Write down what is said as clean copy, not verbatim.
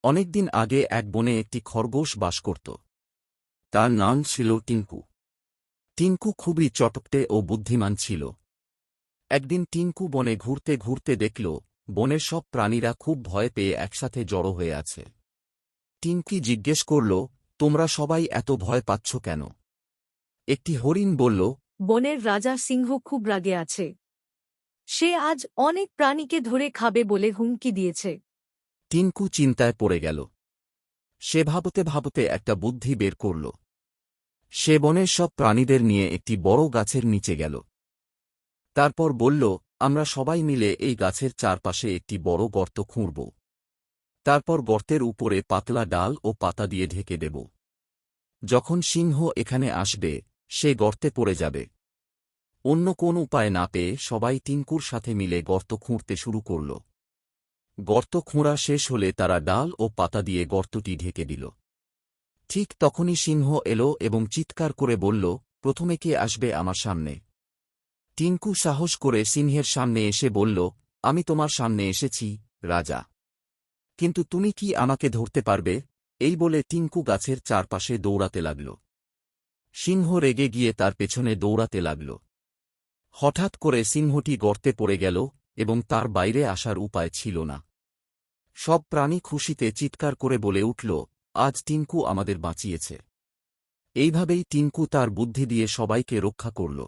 অনেকদিন আগে এক বনে একটি খরগোশ বাস করত। তার নাম ছিল টিঙ্কু। টিঙ্কু খুবই চটপটে ও বুদ্ধিমান ছিল। একদিন টিঙ্কু বনে ঘুরতে ঘুরতে দেখল বনের সব প্রাণীরা খুব ভয় পেয়ে একসাথে জড়ো হয়ে আছে। টিঙ্কি জিজ্ঞেস করল, তোমরা সবাই এত ভয় পাচ্ছ কেন? একটি হরিণ বলল, বনের রাজা সিংহ খুব রাগে আছে। সে আজ অনেক প্রাণীকে ধরে খাবে বলে হুমকি দিয়েছে। টিঙ্কু চিন্তায় পড়ে গেল। সে ভাবতে ভাবতে একটা বুদ্ধি বের করল। সে বনের সব প্রাণীদের নিয়ে একটি বড় গাছের নিচে গেল। তারপর বলল, আমরা সবাই মিলে এই গাছের চারপাশে একটি বড় গর্ত খুঁড়ব। তারপর গর্তের উপরে পাতলা ডাল ও পাতা দিয়ে ঢেকে দেব। যখন সিংহ এখানে আসবে সে গর্তে পড়ে যাবে। অন্য কোন উপায় না পেয়ে সবাই টিঙ্কুর সাথে মিলে গর্ত খুঁড়তে শুরু করল। গর্ত খোঁড়া শেষ হলে তারা ডাল ও পাতা দিয়ে গর্তটি ঢেকে দিল। ঠিক তখনই সিংহ এলো এবং চিৎকার করে বলল, প্রথমে কে আসবে আমার সামনে? টিঙ্কু সাহস করে সিংহের সামনে এসে বলল, আমি তোমার সামনে এসেছি, রাজা। কিন্তু তুমি কি আমাকে ধরতে পারবে? এই বলে টিঙ্কু গাছের চারপাশে দৌড়াতে লাগল। সিংহ রেগে গিয়ে তার পেছনে দৌড়াতে লাগল। হঠাৎ করে সিংহটি গর্তে পড়ে গেল এবং তার বাইরে আসার উপায় ছিল না। সব প্রাণী খুশিতে চিৎকার করে বলে উঠল, আজ টিঙ্কু আমাদের বাঁচিয়েছে। এইভাবেই টিঙ্কু তার বুদ্ধি দিয়ে সবাইকে রক্ষা করল।